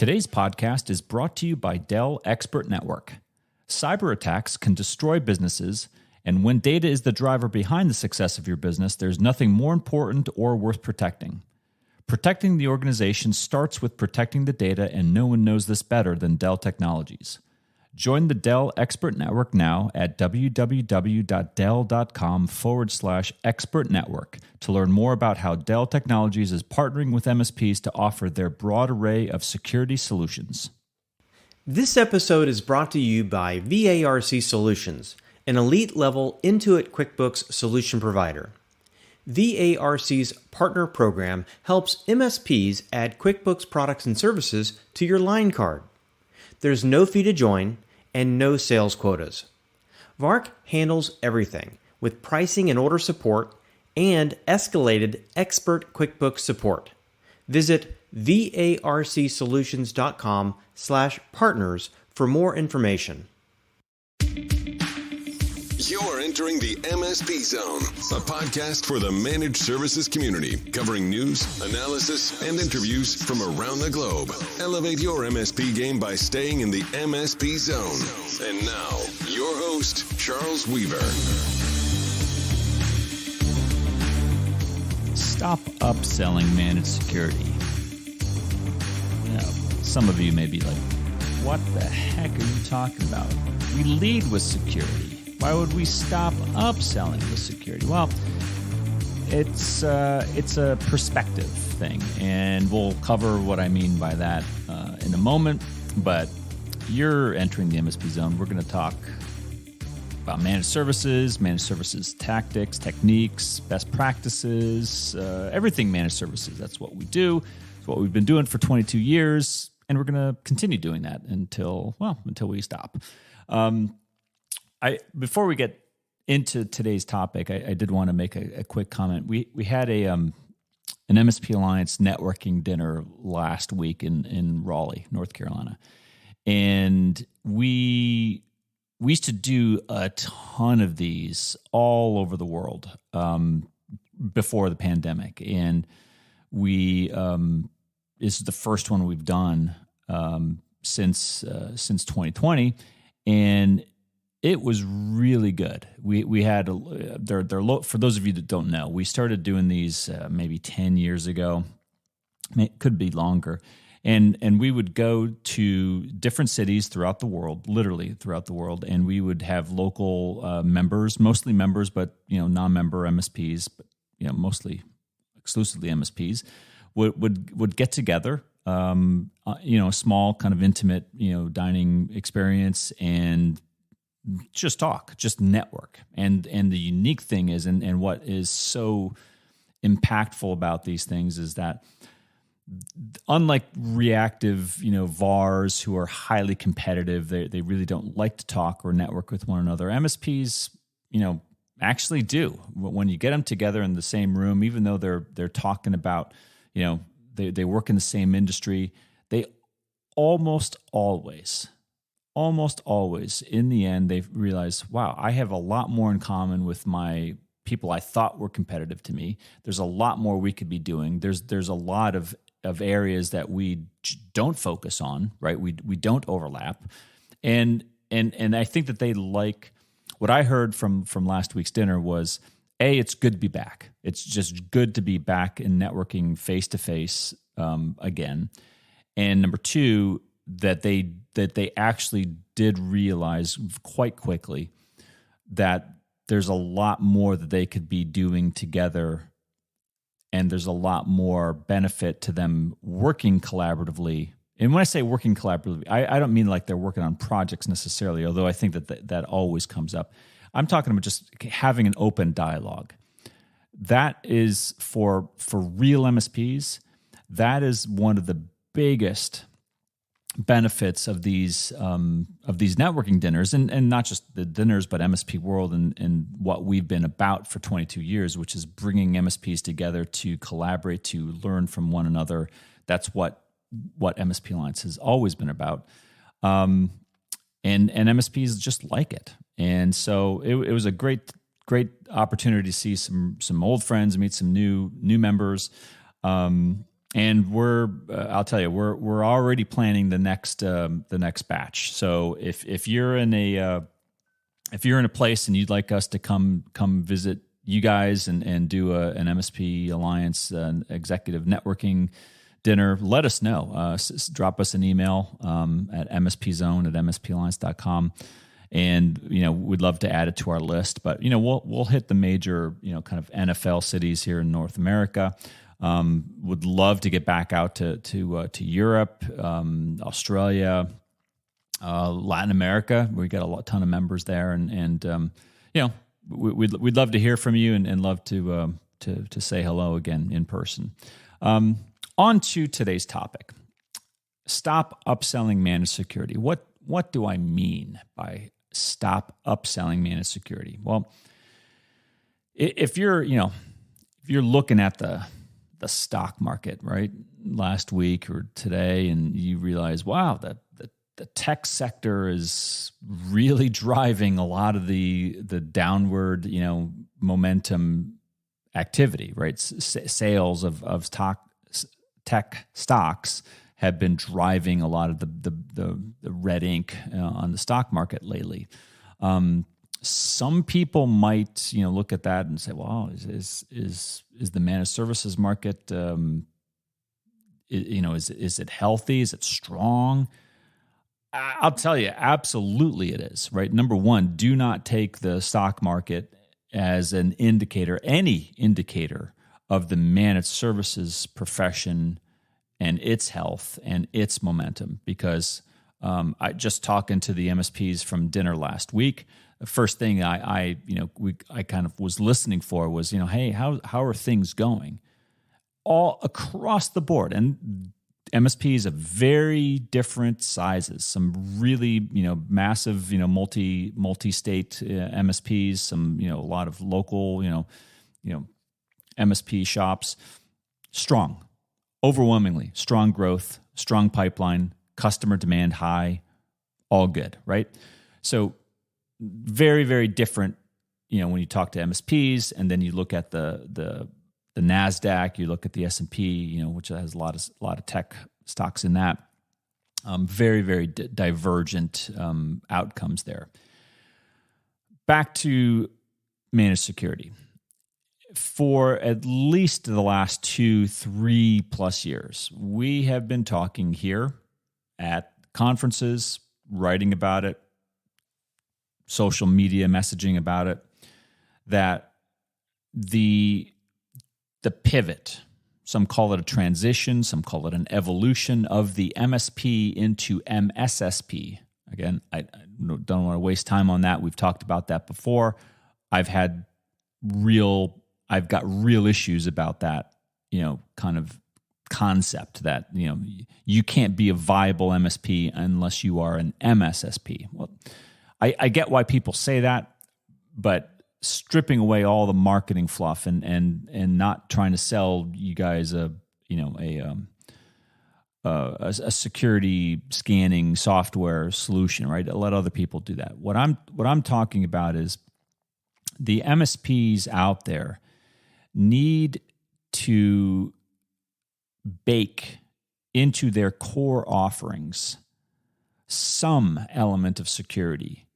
Today's podcast is brought to you by Dell Expert Network. Cyber attacks can destroy businesses, and when data is the driver behind the success of your business, there's nothing more important or worth protecting. Protecting the organization starts with protecting the data, and no one knows this better than Dell Technologies. Join the Dell Expert Network now at www.dell.com/expert network to learn more about how Dell Technologies is partnering with MSPs to offer their broad array of security solutions. This episode is brought to you by VARC Solutions, an elite-level Intuit QuickBooks solution provider. VARC's partner program helps MSPs add QuickBooks products and services to your line card. There's no fee to join and no sales quotas. VARC handles everything with pricing and order support and escalated expert QuickBooks support. Visit varcsolutions.com/partners for more information. You're entering the MSP Zone, a podcast for the managed services community, covering news, analysis, and interviews from around the globe. Elevate your MSP game by staying in the MSP Zone. And now, your host, Charles Weaver. Stop upselling managed security. Some of you may be like, what the heck are you talking about? We lead with security. Why would we stop upselling with security? Well, it's a perspective thing, and we'll cover what I mean by that in a moment. But you're entering the MSP zone. We're going to talk about managed services tactics, techniques, best practices, everything managed services. That's what we do. It's what we've been doing for 22 years, and we're going to continue doing that until we stop. Before we get into today's topic, I did want to make a quick comment. We had an MSP Alliance networking dinner last week in Raleigh, North Carolina, and we used to do a ton of these all over the world before the pandemic, and this is the first one we've done since 2020, and it was really good. We had for those of you that don't know, we started doing these maybe 10 years ago. It could be longer, and we would go to different cities throughout the world, literally throughout the world, and we would have local members, mostly members, but non-member MSPs, but mostly exclusively MSPs would get together. A small kind of intimate dining experience and just talk, just network. And the unique thing is, and what is so impactful about these things is that unlike reactive, VARs who are highly competitive, they really don't like to talk or network with one another. MSPs, actually do. When you get them together in the same room, even though they're talking about, they work in the same industry, they almost always in the end, they realize, wow, I have a lot more in common with my people I thought were competitive to me. There's a lot more we could be doing. There's a lot of areas that we don't focus on, right? We don't overlap. And I think that they like what I heard from last week's dinner was, it's good to be back. It's just good to be back in networking face to face again. And number two, that they actually did realize quite quickly that there's a lot more that they could be doing together, and there's a lot more benefit to them working collaboratively. And when I say working collaboratively, I don't mean like they're working on projects necessarily, although I think that always comes up. I'm talking about just having an open dialogue. That is for real MSPs, that is one of the biggest benefits of these networking dinners, and not just the dinners, but MSP World and what we've been about for 22 years, which is bringing MSPs together to collaborate, to learn from one another. That's what MSP Alliance has always been about, and MSPs just like it. And so it was a great opportunity to see some old friends, meet some new members. And I'll tell you, we're already planning the next batch. So if you're in a place and you'd like us to come visit you guys and do an MSP Alliance executive networking dinner, let us know. Drop us an email at mspzone@mspalliance.com. And, we'd love to add it to our list, but, we'll hit the major, kind of NFL cities here in North America. Would love to get back out to Europe, Australia, Latin America. We got a ton of members there, and we'd love to hear from you and love to say hello again in person. On to today's topic: stop upselling managed security. What do I mean by stop upselling managed security? Well, if you're looking at the stock market, right, last week or today, and you realize, wow, the tech sector is really driving a lot of the downward, momentum activity, right? Sales of tech stocks have been driving a lot of the red ink on the stock market lately. Some people might, look at that and say, "Well, is the managed services market, is it healthy? Is it strong?" I'll tell you, absolutely it is. Right. Number one, do not take the stock market as an indicator, any indicator of the managed services profession and its health and its momentum, because I just talking to the MSPs from dinner last week. The first thing I kind of was listening for was, hey, how are things going all across the board? And MSPs of very different sizes, some really, massive, multi-state MSPs, some, a lot of local, MSP shops, strong, overwhelmingly strong growth, strong pipeline, customer demand high, all good, right? So very, very different, when you talk to MSPs, and then you look at the NASDAQ, you look at the S&P, which has a lot of tech stocks in that. Very, very divergent outcomes there. Back to managed security. For at least the last 2-3+ years, we have been talking here at conferences, writing about it, social media messaging about it, that the pivot, some call it a transition, some call it an evolution of the MSP into MSSP. Again, I don't want to waste time on that. We've talked about that before. I've got real issues about that, kind of concept that, you can't be a viable MSP unless you are an MSSP. Well, I get why people say that, but stripping away all the marketing fluff and not trying to sell you guys a security scanning software solution, right? Let other people do that. What I'm talking about is the MSPs out there need to bake into their core offerings some element of security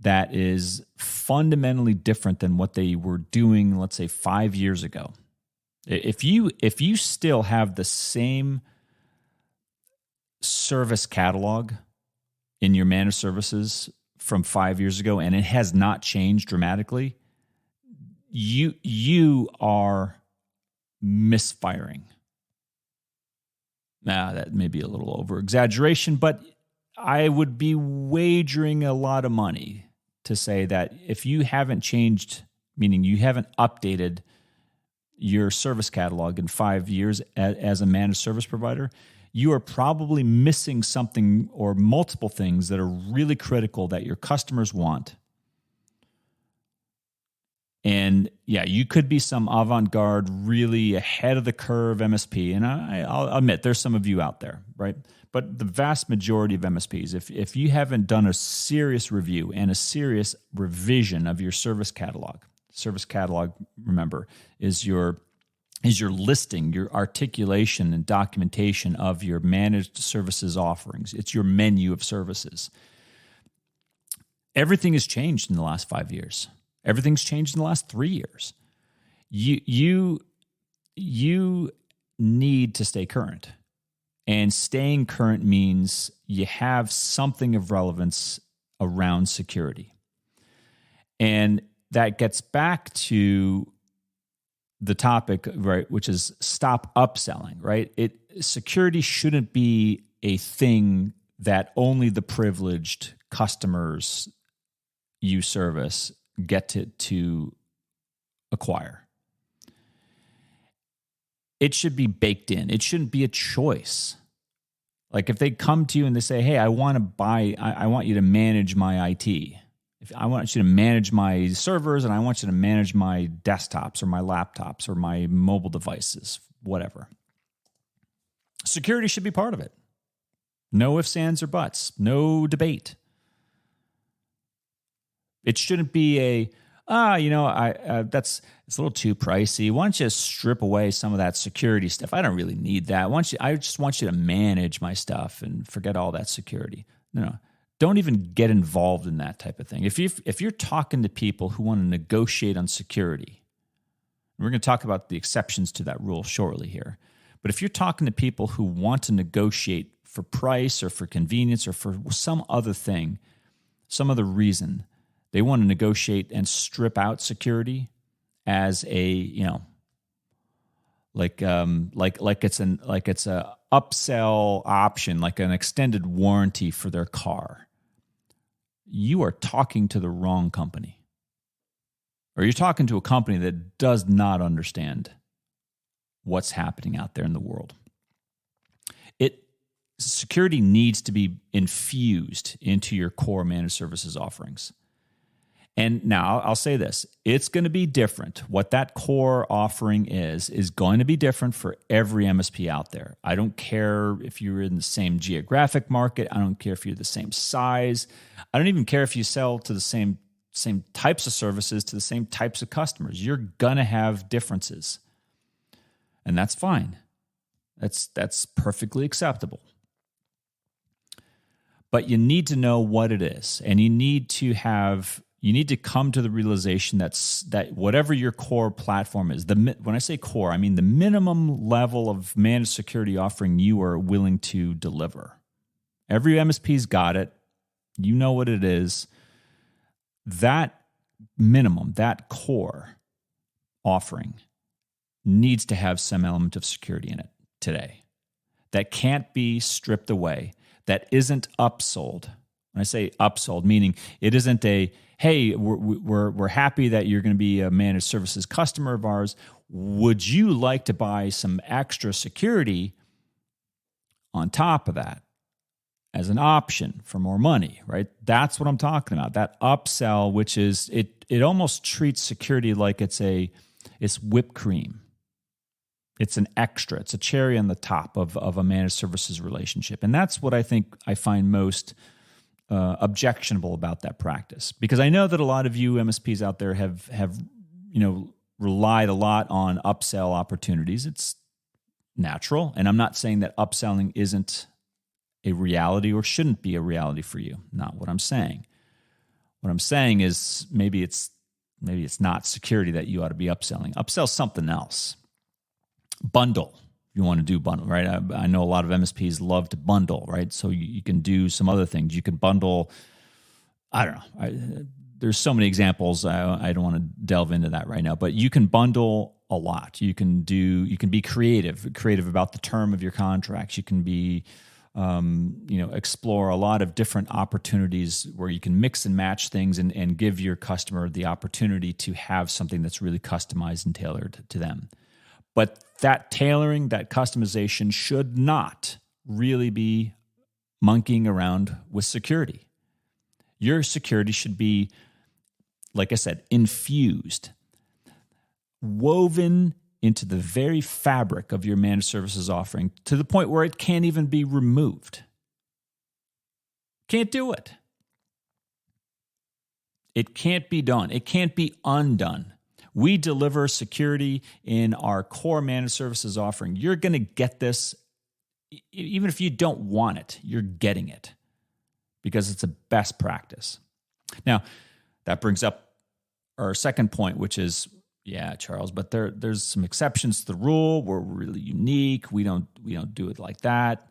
that is fundamentally different than what they were doing, let's say, 5 years ago. If you still have the same service catalog in your managed services from 5 years ago, and it has not changed dramatically, you are misfiring. Now, that may be a little over exaggeration, but I would be wagering a lot of money to say that if you haven't changed, meaning you haven't updated your service catalog in 5 years as a managed service provider, you are probably missing something or multiple things that are really critical that your customers want. And yeah, you could be some avant-garde, really ahead of the curve MSP. And I'll admit, there's some of you out there, right? But the vast majority of MSPs, if you haven't done a serious review and a serious revision of your service catalog, remember, is your is your listing, your articulation and documentation of your managed services offerings. It's your menu of services. Everything has changed in the last 5 years. Everything's changed in the last 3 years. You need to stay current. And staying current means you have something of relevance around security. And that gets back to the topic, right, which is stop upselling, right? Security shouldn't be a thing that only the privileged customers you service get to acquire. It should be baked in. It shouldn't be a choice. Like if they come to you and they say, hey, I want you to manage my IT. I want you to manage my servers and I want you to manage my desktops or my laptops or my mobile devices, whatever. Security should be part of it. No ifs, ands, or buts. No debate. It shouldn't be it's a little too pricey. Why don't you strip away some of that security stuff? I don't really need that. I just want you to manage my stuff and forget all that security. No. Don't even get involved in that type of thing. If you're talking to people who want to negotiate on security, we're going to talk about the exceptions to that rule shortly here. But if you're talking to people who want to negotiate for price or for convenience or for some other thing, some other reason, they want to negotiate and strip out security as a, like it's a upsell option, like an extended warranty for their car. You are talking to the wrong company. Or you're talking to a company that does not understand what's happening out there in the world. Security needs to be infused into your core managed services offerings. And now I'll say this, it's going to be different. What that core offering is going to be different for every MSP out there. I don't care if you're in the same geographic market. I don't care if you're the same size. I don't even care if you sell to the same types of services to the same types of customers. You're going to have differences. And that's fine. That's perfectly acceptable. But you need to know what it is, and you need to come to the realization that whatever your core platform is, when I say core, I mean the minimum level of managed security offering you are willing to deliver. Every MSP's got it. You know what it is. That minimum, that core offering needs to have some element of security in it today. That can't be stripped away. That isn't upsold. When I say upsold, meaning it isn't a, hey, we're happy that you're going to be a managed services customer of ours. Would you like to buy some extra security on top of that as an option for more money, right? That's what I'm talking about. That upsell, which is, it almost treats security like it's whipped cream. It's an extra. It's a cherry on the top of a managed services relationship. And that's what I think I find most objectionable about that practice. Because I know that a lot of you MSPs out there have relied a lot on upsell opportunities. It's natural. And I'm not saying that upselling isn't a reality or shouldn't be a reality for you. Not what I'm saying. What I'm saying is maybe it's not security that you ought to be upselling. Upsell something else. Bundle. You want to do bundle, right? I know a lot of MSPs love to bundle, right? So you can do some other things. You can bundle, I don't know. There's so many examples. I don't want to delve into that right now, but you can bundle a lot. You can be creative about the term of your contracts. You can be, explore a lot of different opportunities where you can mix and match things and give your customer the opportunity to have something that's really customized and tailored to them. But that tailoring, that customization should not really be monkeying around with security. Your security should be, like I said, infused, woven into the very fabric of your managed services offering to the point where it can't even be removed. Can't do it. It can't be done. It can't be undone. We deliver security in our core managed services offering. You're going to get this, even if you don't want it, you're getting it because it's a best practice. Now, that brings up our second point, which is, yeah, Charles, but there's some exceptions to the rule. We're really unique. We don't do it like that.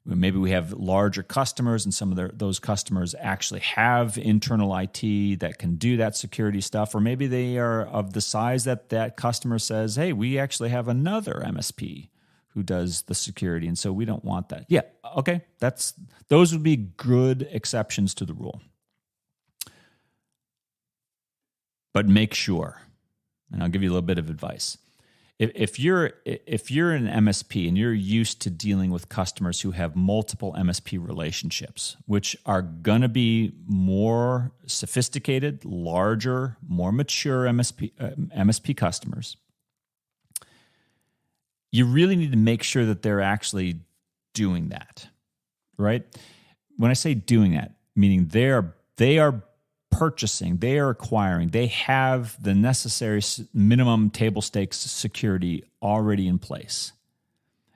Maybe we have larger customers, and some of those customers actually have internal IT that can do that security stuff, or maybe they are of the size that customer says, hey, we actually have another MSP who does the security, and so we don't want that. Yeah, okay, those would be good exceptions to the rule. But make sure, and I'll give you a little bit of advice. If you're an MSP and you're used to dealing with customers who have multiple MSP relationships, which are going to be more sophisticated, larger, more mature MSP customers, you really need to make sure that they're actually doing that, right? When I say doing that, meaning they are purchasing, they are acquiring, they have the necessary minimum table stakes security already in place.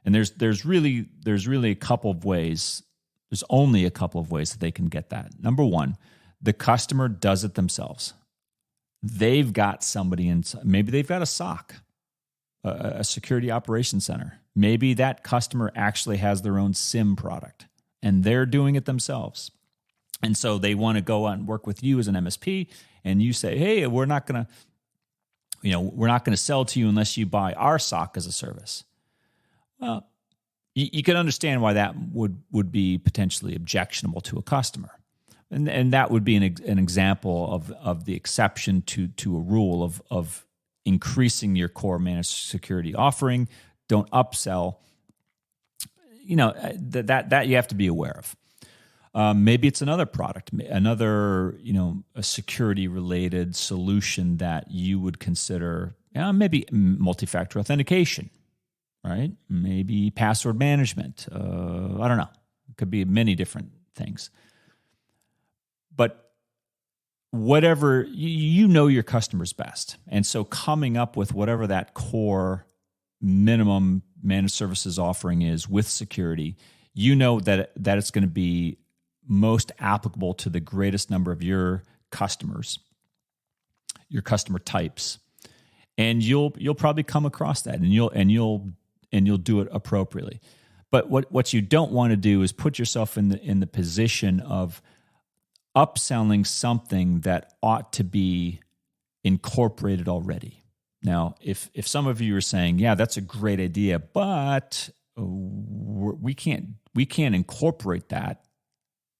And there's really a couple of ways. There's only a couple of ways that they can get that. Number one, the customer does it themselves. They've got somebody inside. Maybe they've got a SOC, a security operations center. Maybe that customer actually has their own SIM product, and they're doing it themselves. And so they want to go out and work with you as an MSP, and you say, "Hey, we're not going to sell to you unless you buy our SOC as a service." Well, you can understand why that would be potentially objectionable to a customer, and that would be an example of the exception to a rule of increasing your core managed security offering. Don't upsell. That you have to be aware of. Maybe it's another product, another a security-related solution that you would consider. Maybe multi-factor authentication, right? Maybe password management. I don't know. It could be many different things. But whatever, you know your customers best, and so coming up with whatever that core minimum managed services offering is with security, you know that it's going to be most applicable to the greatest number of your customers, your customer types, and you'll probably come across that, and you'll do it appropriately. But what you don't want to do is put yourself in the position of upselling something that ought to be incorporated already. Now, if some of you are saying, "Yeah, that's a great idea, but we can't incorporate that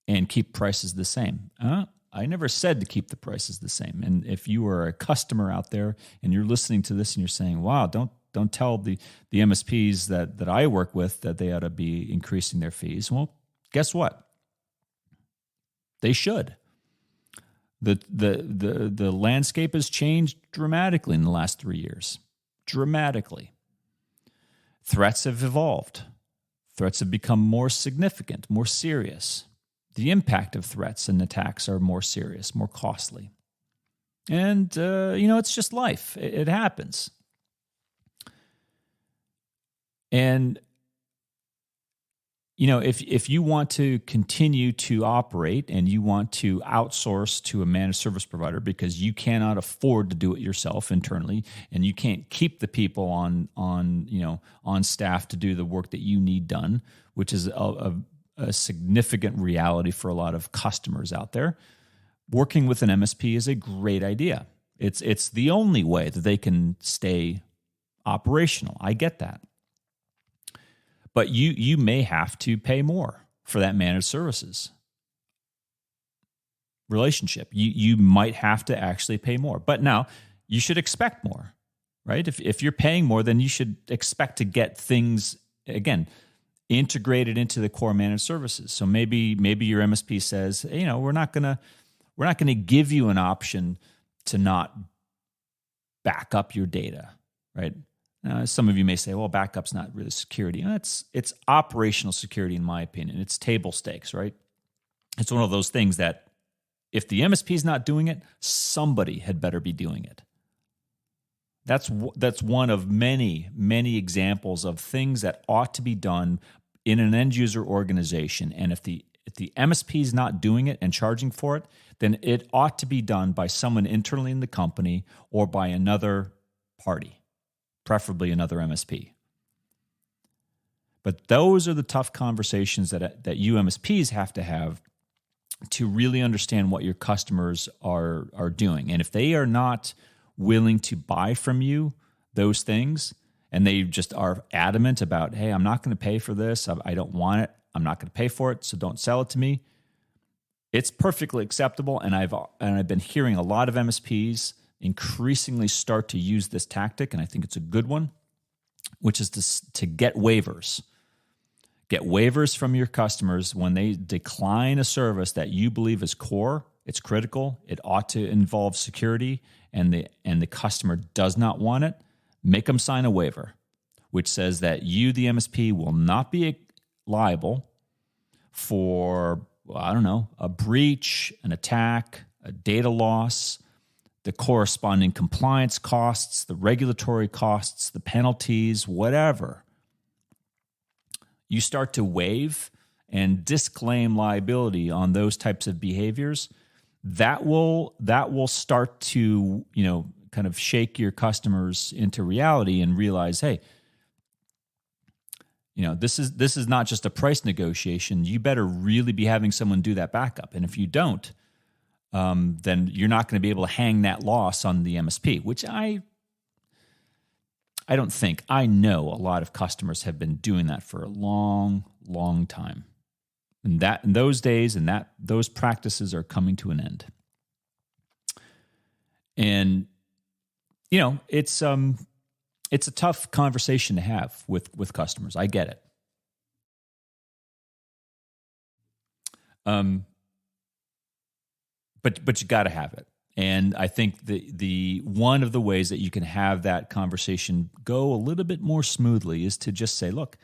and keep prices the same." I never said to keep the prices the same. And if you are a customer out there and you're listening to this and you're saying, "Wow, don't tell the MSPs that I work with that they ought to be increasing their fees." Well, guess what? They should. The landscape has changed dramatically in the last 3 years. Dramatically. Threats have evolved. Threats have become more significant, more serious. The impact of threats and attacks are more serious, more costly. And, it's just life. It happens. And, if you want to continue to operate and you want to outsource to a managed service provider because you cannot afford to do it yourself internally, and you can't keep the people on staff to do the work that you need done, which is a significant reality for a lot of customers out there, working with an MSP is a great idea. It's the only way that they can stay operational. I get that. But you may have to pay more for that managed services relationship. You might have to actually pay more. But now you should expect more, right? If you're paying more, then you should expect to get things, again, integrated into the core managed services. So maybe your MSP says, we're not gonna give you an option to not back up your data, right? Some of you may say, well, backup's not really security. It's operational security, in my opinion. It's table stakes, right? It's one of those things that if the MSP is not doing it, somebody had better be doing it. That's one of many, many examples of things that ought to be done in an end user organization. And if the MSP is not doing it and charging for it, then it ought to be done by someone internally in the company or by another party, preferably another MSP. But those are the tough conversations that you MSPs have to really understand what your customers are doing. And if they are not willing to buy from you those things, and they just are adamant about, hey, I'm not going to pay for this, I don't want it, I'm not going to pay for it, so don't sell it to me, it's perfectly acceptable. And I've been hearing a lot of MSPs increasingly start to use this tactic, and I think it's a good one, which is to get waivers. Get waivers from your customers when they decline a service that you believe is core, it's critical, it ought to involve security, and the customer does not want it. Make them sign a waiver, which says that you, the MSP, will not be liable for, a breach, an attack, a data loss, the corresponding compliance costs, the regulatory costs, the penalties, whatever. You start to waive and disclaim liability on those types of behaviors, that will start to, kind of shake your customers into reality and realize, hey, this is not just a price negotiation. You better really be having someone do that backup. And if you don't, then you're not going to be able to hang that loss on the MSP, which I don't think. I know a lot of customers have been doing that for a long, long time. And those days and those practices are coming to an end. And it's a tough conversation to have with customers. I get it. But you got to have it. And I think the one of the ways that you can have that conversation go a little bit more smoothly is to just say, look,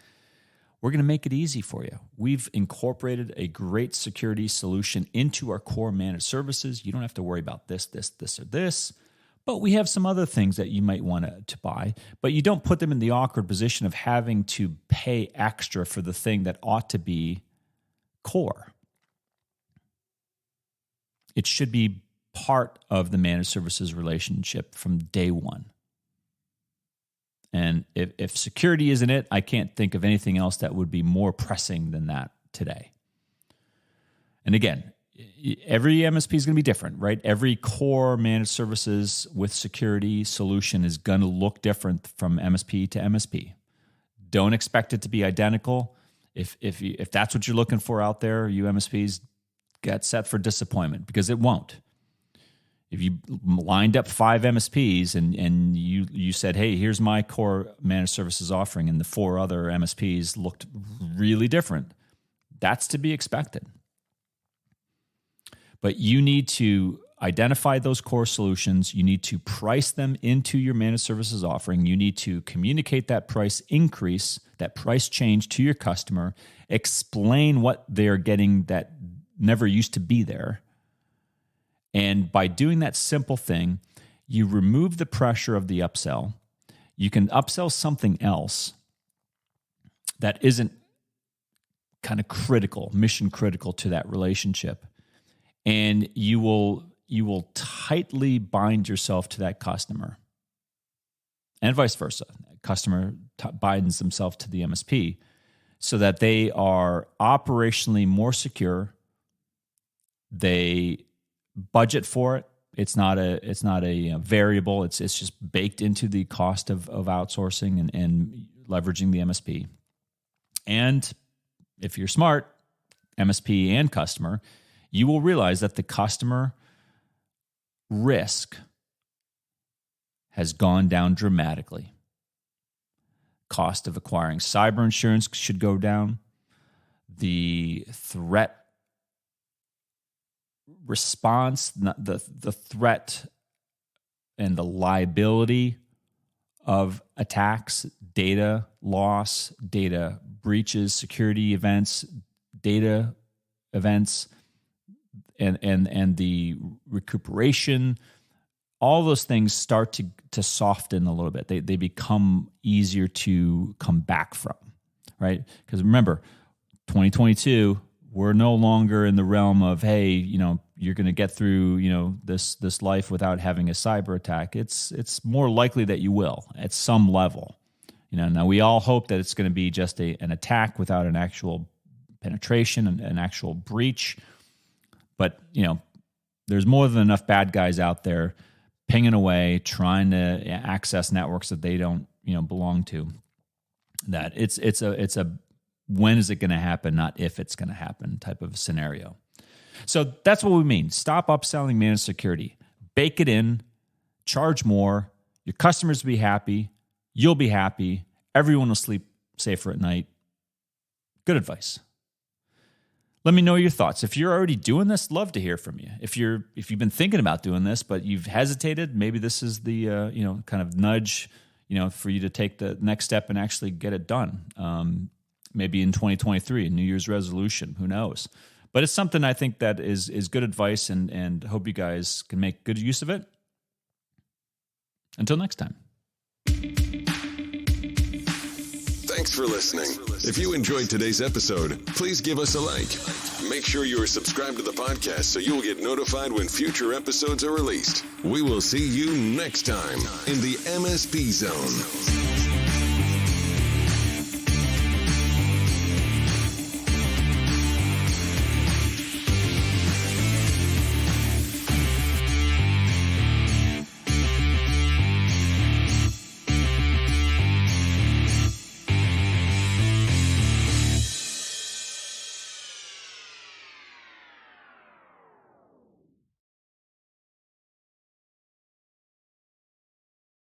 we're going to make it easy for you. We've incorporated a great security solution into our core managed services. You don't have to worry about this, or this. But we have some other things that you might want to buy. But you don't put them in the awkward position of having to pay extra for the thing that ought to be core. It should be part of the managed services relationship from day one. And if security isn't it, I can't think of anything else that would be more pressing than that today. And again, every MSP is going to be different, right? Every core managed services with security solution is going to look different from MSP to MSP. Don't expect it to be identical. If that's what you're looking for out there, you MSPs, get set for disappointment, because it won't. If you lined up 5 MSPs and you said, hey, here's my core managed services offering, and the 4 other MSPs looked really different, that's to be expected. But you need to identify those core solutions. You need to price them into your managed services offering. You need to communicate that price increase, that price change to your customer, explain what they're getting that never used to be there. And by doing that simple thing, you remove the pressure of the upsell. You can upsell something else that isn't kind of critical, mission critical to that relationship. And you will tightly bind yourself to that customer. And vice versa. Customer binds themselves to the MSP so that they are operationally more secure. They budget for it. It's not a variable. It's just baked into the cost of outsourcing and leveraging the MSP. And if you're smart, MSP and customer, you will realize that the customer risk has gone down dramatically. Cost of acquiring cyber insurance should go down. The threat response, the threat and the liability of attacks, data loss, data breaches, security events, data events, and the recuperation all those things start to soften a little bit. They become easier to come back from, right? Because remember, 2022, we're no longer in the realm of, hey, you're going to get through, this life without having a cyber attack. It's more likely that you will at some level. Now we all hope that it's going to be just an attack without an actual penetration and an actual breach. But, there's more than enough bad guys out there pinging away, trying to access networks that they don't, belong to. That it's a when is it going to happen, not if it's going to happen type of scenario. So that's what we mean. Stop upselling managed security. Bake it in, charge more. Your customers will be happy. You'll be happy. Everyone will sleep safer at night. Good advice. Let me know your thoughts. If you're already doing this, love to hear from you. If you've been thinking about doing this, but you've hesitated, maybe this is the kind of nudge, for you to take the next step and actually get it done. Maybe in 2023, a New Year's resolution. Who knows? But it's something I think that is good advice, and hope you guys can make good use of it. Until next time. Thanks for listening. If you enjoyed today's episode, please give us a like. Make sure you are subscribed to the podcast so you will get notified when future episodes are released. We will see you next time in the MSP Zone.